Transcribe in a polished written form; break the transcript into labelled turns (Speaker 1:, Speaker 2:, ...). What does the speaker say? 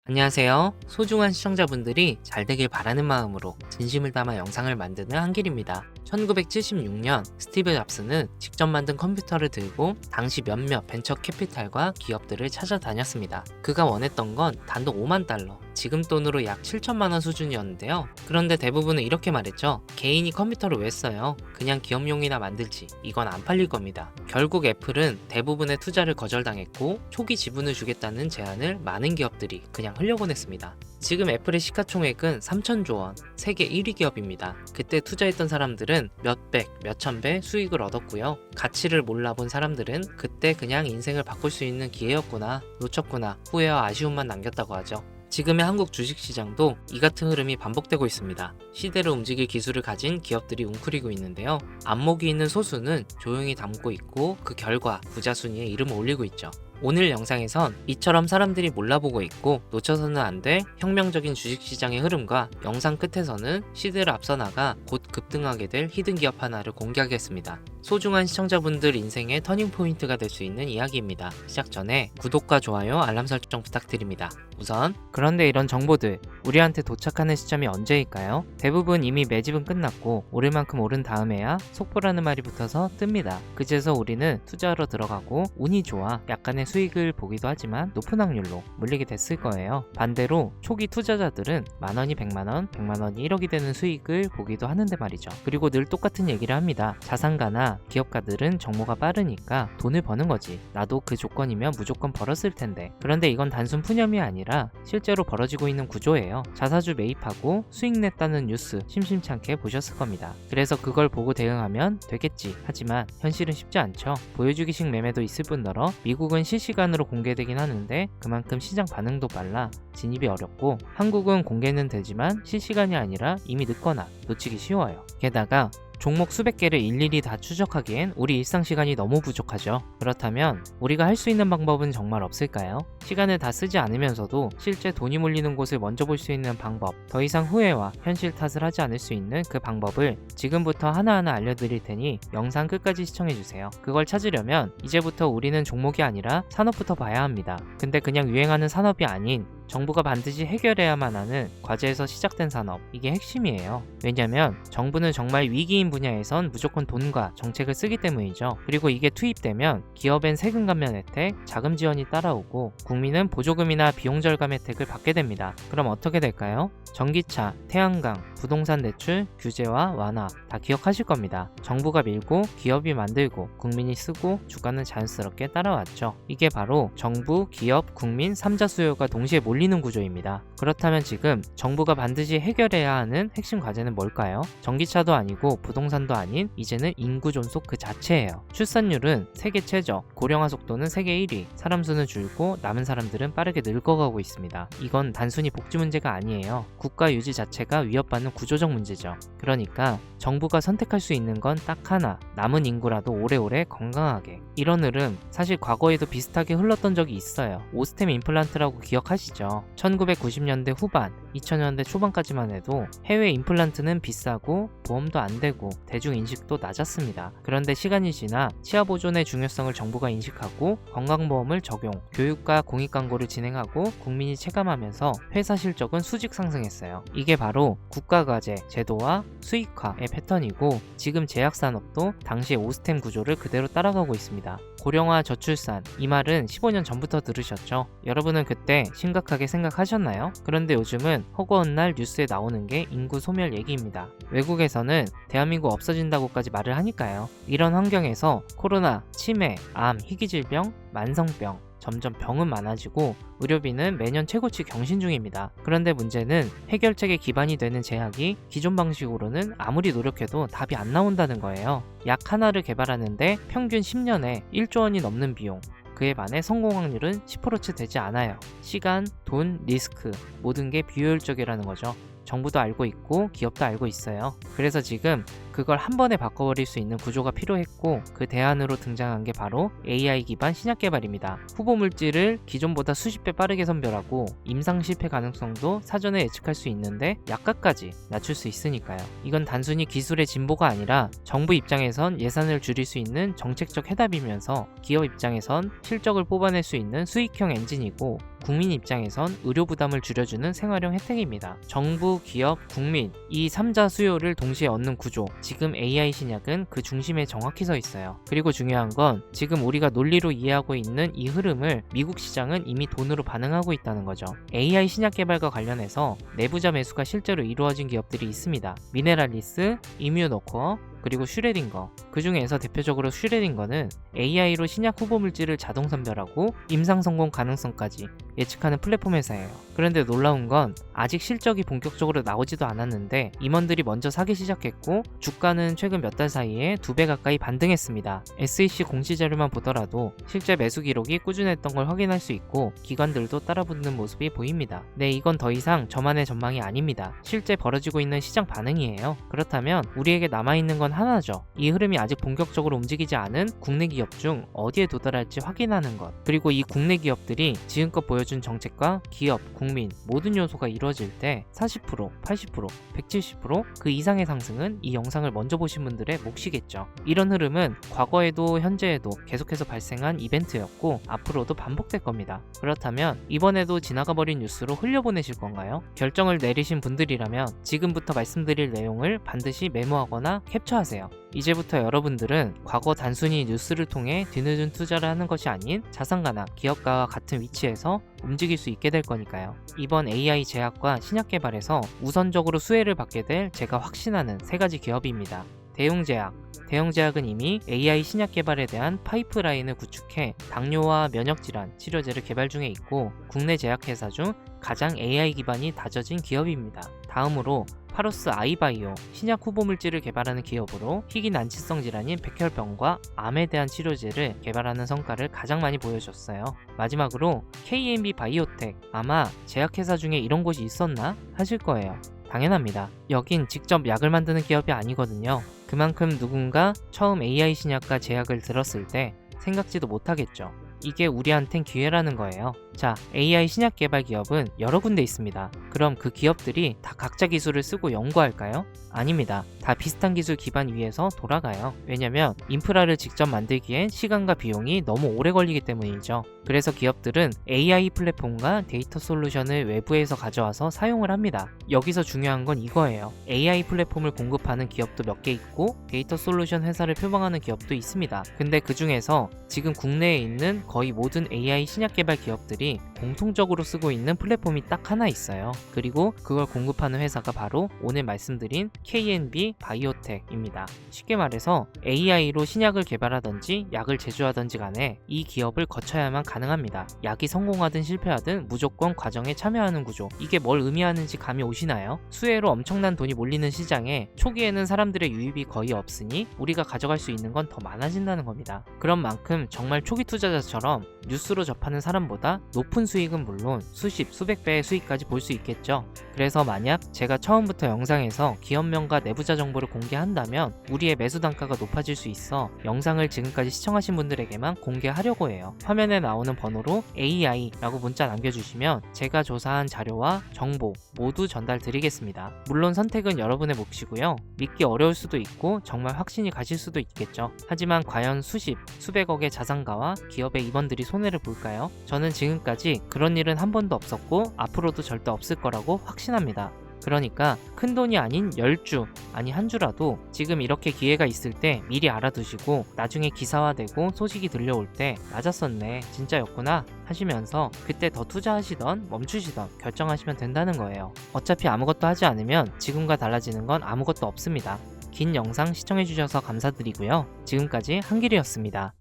Speaker 1: 안녕하세요. 소중한 시청자분들이 잘 되길 바라는 마음으로 진심을 담아 영상을 만드는 한길입니다. 1976년 스티브 잡스는 직접 만든 컴퓨터를 들고 당시 몇몇 벤처 캐피탈과 기업들을 찾아다녔습니다. 그가 원했던 건 단돈 5만 달러, 지금 돈으로 약 7천만 원 수준이었는데요. 그런데 대부분은 이렇게 말했죠. 개인이 컴퓨터를 왜 써요? 그냥 기업용이나 만들지. 이건 안 팔릴 겁니다. 결국 애플은 대부분의 투자를 거절당했고 초기 지분을 주겠다는 제안을 많은 기업들이 그냥 흘려보냈습니다. 지금 애플의 시가총액은 3천조 원, 세계 1위 기업입니다. 그때 투자했던 사람들은 몇백, 몇천 배 수익을 얻었고요. 가치를 몰라본 사람들은 그때 그냥 인생을 바꿀 수 있는 기회였구나, 놓쳤구나, 후회와 아쉬움만 남겼다고 하죠. 지금의 한국 주식시장도 이 같은 흐름이 반복되고 있습니다. 시대를 움직일 기술을 가진 기업들이 웅크리고 있는데요. 안목이 있는 소수는 조용히 담고 있고 그 결과 부자 순위에 이름을 올리고 있죠. 오늘 영상에선 이처럼 사람들이 몰라보고 있고 놓쳐서는 안 될 혁명적인 주식시장의 흐름과 영상 끝에서는 시대를 앞서 나가 곧 급등하게 될 히든 기업 하나를 공개하겠습니다. 소중한 시청자분들 인생의 터닝포인트가 될 수 있는 이야기입니다. 시작 전에 구독과 좋아요, 알람 설정 부탁드립니다. 우선 그런데 이런 정보들 우리한테 도착하는 시점이 언제일까요? 대부분 이미 매집은 끝났고 오를 만큼 오른 다음에야 속보라는 말이 붙어서 뜹니다. 그제서 우리는 투자하러 들어가고 운이 좋아 약간의 수익을 보기도 하지만 높은 확률로 물리게 됐을 거예요. 반대로 초기 투자자들은 만원이 100만원, 100만원이 1억이 되는 수익을 보기도 하는데 말이죠. 그리고 늘 똑같은 얘기를 합니다. 자산가나 기업가들은 정모가 빠르니까 돈을 버는 거지. 나도 그 조건이면 무조건 벌었을 텐데. 그런데 이건 단순 푸념이 아니라 실제로 벌어지고 있는 구조예요. 자사주 매입하고 수익 냈다는 뉴스 심심치 않게 보셨을 겁니다. 그래서 그걸 보고 대응하면 되겠지. 하지만 현실은 쉽지 않죠. 보여주기식 매매도 있을 뿐더러 미국은 실시간으로 공개되긴 하는데 그만큼 시장 반응도 빨라 진입이 어렵고 한국은 공개는 되지만 실시간이 아니라 이미 늦거나 놓치기 쉬워요. 게다가 종목 수백 개를 일일이 다 추적하기엔 우리 일상 시간이 너무 부족하죠. 그렇다면 우리가 할 수 있는 방법은 정말 없을까요? 시간을 다 쓰지 않으면서도 실제 돈이 몰리는 곳을 먼저 볼 수 있는 방법, 더 이상 후회와 현실 탓을 하지 않을 수 있는 그 방법을 지금부터 하나하나 알려드릴 테니 영상 끝까지 시청해주세요. 그걸 찾으려면 이제부터 우리는 종목이 아니라 산업부터 봐야 합니다. 근데 그냥 유행하는 산업이 아닌 정부가 반드시 해결해야만 하는 과제에서 시작된 산업, 이게 핵심이에요. 왜냐면 정부는 정말 위기인 분야에선 무조건 돈과 정책을 쓰기 때문이죠. 그리고 이게 투입되면 기업엔 세금 감면 혜택, 자금 지원이 따라오고 국민은 보조금이나 비용 절감 혜택을 받게 됩니다. 그럼 어떻게 될까요? 전기차, 태양광, 부동산 대출, 규제와 완화 다 기억하실 겁니다. 정부가 밀고 기업이 만들고 국민이 쓰고 주가는 자연스럽게 따라왔죠. 이게 바로 정부, 기업, 국민 3자 수요가 동시에 몰리는 구조입니다. 그렇다면 지금 정부가 반드시 해결해야 하는 핵심 과제는 뭘까요? 전기차도 아니고 부동산도 아닌 이제는 인구 존속 그 자체예요. 출산율은 세계 최저, 고령화 속도는 세계 1위, 사람 수는 줄고 남은 사람들은 빠르게 늙어가고 있습니다. 이건 단순히 복지 문제가 아니에요. 국가 유지 자체가 위협받는 구조적 문제죠. 그러니까 정부가 선택할 수 있는 건 딱 하나, 남은 인구라도 오래오래 건강하게. 이런 흐름 사실 과거에도 비슷하게 흘렀던 적이 있어요. 오스템 임플란트라고 기억하시죠? 1990년대 후반, 2000년대 초반까지만 해도 해외 임플란트는 비싸고 보험도 안 되고 대중인식도 낮았습니다. 그런데 시간이 지나 치아 보존의 중요성을 정부가 인식하고 건강보험을 적용, 교육과 공익광고를 진행하고 국민이 체감하면서 회사 실적은 수직 상승했어요. 이게 바로 국가과제, 제도화, 수익화의 패턴이고 지금 제약산업도 당시의 오스템 구조를 그대로 따라가고 있습니다. 고령화 저출산, 이 말은 15년 전부터 들으셨죠? 여러분은 그때 심각하게 생각하셨나요? 그런데 요즘은 허구한 날 뉴스에 나오는 게 인구 소멸 얘기입니다. 외국에서는 대한민국 없어진다고까지 말을 하니까요. 이런 환경에서 코로나, 치매, 암, 희귀질병, 만성병 점점 병은 많아지고 의료비는 매년 최고치 경신 중입니다. 그런데 문제는 해결책의 기반이 되는 제약이 기존 방식으로는 아무리 노력해도 답이 안 나온다는 거예요. 약 하나를 개발하는데 평균 10년에 1조 원이 넘는 비용, 그에 반해 성공 확률은 10%채 되지 않아요. 시간, 돈, 리스크 모든 게 비효율적이라는 거죠. 정부도 알고 있고 기업도 알고 있어요. 그래서 지금 그걸 한 번에 바꿔버릴 수 있는 구조가 필요했고 그 대안으로 등장한 게 바로 AI 기반 신약 개발입니다. 후보 물질을 기존보다 수십 배 빠르게 선별하고 임상 실패 가능성도 사전에 예측할 수 있는데 약가까지 낮출 수 있으니까요. 이건 단순히 기술의 진보가 아니라 정부 입장에선 예산을 줄일 수 있는 정책적 해답이면서 기업 입장에선 실적을 뽑아낼 수 있는 수익형 엔진이고 국민 입장에선 의료 부담을 줄여주는 생활형 혜택입니다. 정부, 기업, 국민 이 3자 수요를 동시에 얻는 구조, 지금 AI 신약은 그 중심에 정확히 서 있어요. 그리고 중요한 건 지금 우리가 논리로 이해하고 있는 이 흐름을 미국 시장은 이미 돈으로 반응하고 있다는 거죠. AI 신약 개발과 관련해서 내부자 매수가 실제로 이루어진 기업들이 있습니다. 미네랄리스, 이뮤노코어, 그리고 슈레딩거. 그 중에서 대표적으로 슈레딩거는 AI로 신약 후보 물질을 자동 선별하고 임상 성공 가능성까지 예측하는 플랫폼 회사예요. 그런데 놀라운 건 아직 실적이 본격적으로 나오지도 않았는데 임원들이 먼저 사기 시작했고 주가는 최근 몇 달 사이에 2배 가까이 반등했습니다. SEC 공시 자료만 보더라도 실제 매수 기록이 꾸준했던 걸 확인할 수 있고 기관들도 따라붙는 모습이 보입니다. 네, 이건 더 이상 저만의 전망이 아닙니다. 실제 벌어지고 있는 시장 반응이에요. 그렇다면 우리에게 남아있는 건 하나죠. 이 흐름이 아직 본격적으로 움직이지 않은 국내 기업 중 어디에 도달할지 확인하는 것. 그리고 이 국내 기업들이 지금껏 보여준 정책과 기업, 국민 모든 요소가 이루어질 때 40%, 80%, 170% 그 이상의 상승은 이 영상을 먼저 보신 분들의 몫이겠죠. 이런 흐름은 과거에도 현재에도 계속해서 발생한 이벤트였고 앞으로도 반복될 겁니다. 그렇다면 이번에도 지나가버린 뉴스로 흘려보내실 건가요? 결정을 내리신 분들이라면 지금부터 말씀드릴 내용을 반드시 메모하거나 캡처하세요. 이제부터 여러분들은 과거 단순히 뉴스를 통해 뒤늦은 투자를 하는 것이 아닌 자산가나 기업가와 같은 위치에서 움직일 수 있게 될 거니까요. 이번 AI 제약과 신약 개발에서 우선적으로 수혜를 받게 될 제가 확신하는 3가지 기업입니다. 대웅제약. 대웅제약은 이미 AI 신약 개발에 대한 파이프라인을 구축해 당뇨와 면역질환 치료제를 개발 중에 있고 국내 제약회사 중 가장 AI 기반이 다져진 기업입니다. 다음으로 파로스 아이바이오 신약 후보 물질을 개발하는 기업으로 희귀 난치성 질환인 백혈병과 암에 대한 치료제를 개발하는 성과를 가장 많이 보여줬어요. 마지막으로 KNB 바이오텍. 아마 제약회사 중에 이런 곳이 있었나 하실 거예요. 당연합니다. 여긴 직접 약을 만드는 기업이 아니거든요. 그만큼 누군가 처음 AI 신약과 제약을 들었을 때 생각지도 못하겠죠. 이게 우리한텐 기회라는 거예요. 자, AI 신약 개발 기업은 여러 군데 있습니다. 그럼 그 기업들이 다 각자 기술을 쓰고 연구할까요? 아닙니다. 다 비슷한 기술 기반 위에서 돌아가요. 왜냐면 인프라를 직접 만들기엔 시간과 비용이 너무 오래 걸리기 때문이죠. 그래서 기업들은 AI 플랫폼과 데이터 솔루션을 외부에서 가져와서 사용을 합니다. 여기서 중요한 건 이거예요. AI 플랫폼을 공급하는 기업도 몇 개 있고 데이터 솔루션 회사를 표방하는 기업도 있습니다. 근데 그 중에서 지금 국내에 있는 거의 모든 AI 신약 개발 기업들이 공통적으로 쓰고 있는 플랫폼이 딱 하나 있어요. 그리고 그걸 공급하는 회사가 바로 오늘 말씀드린 KNB 바이오텍입니다. 쉽게 말해서 AI로 신약을 개발하든지 약을 제조하든지 간에 이 기업을 거쳐야만 가능합니다. 약이 성공하든 실패하든 무조건 과정에 참여하는 구조. 이게 뭘 의미하는지 감이 오시나요? 수혜로 엄청난 돈이 몰리는 시장에 초기에는 사람들의 유입이 거의 없으니 우리가 가져갈 수 있는 건 더 많아진다는 겁니다. 그런 만큼 정말 초기 투자자처럼 뉴스로 접하는 사람보다 높은 수익은 물론 수십, 수백 배의 수익까지 볼 수 있겠죠. 그래서 만약 제가 처음부터 영상에서 기업명과 내부자 정보를 공개한다면 우리의 매수 단가가 높아질 수 있어 영상을 지금까지 시청하신 분들에게만 공개하려고 해요. 화면에 나오는 번호로 AI라고 문자 남겨주시면 제가 조사한 자료와 정보 모두 전달 드리겠습니다. 물론 선택은 여러분의 몫이고요. 믿기 어려울 수도 있고 정말 확신이 가실 수도 있겠죠. 하지만 과연 수십, 수백억의 자산가와 기업의 임원들이 손해를 볼까요? 저는 지금까지 그런 일은 한 번도 없었고 앞으로도 절대 없을 거라고 확신합니다. 그러니까 큰돈이 아닌 10주, 아니 한 주라도 지금 이렇게 기회가 있을 때 미리 알아두시고 나중에 기사화되고 소식이 들려올 때 맞았었네, 진짜였구나 하시면서 그때 더 투자하시던 멈추시던 결정하시면 된다는 거예요. 어차피 아무것도 하지 않으면 지금과 달라지는 건 아무것도 없습니다. 긴 영상 시청해주셔서 감사드리고요. 지금까지 한길이었습니다.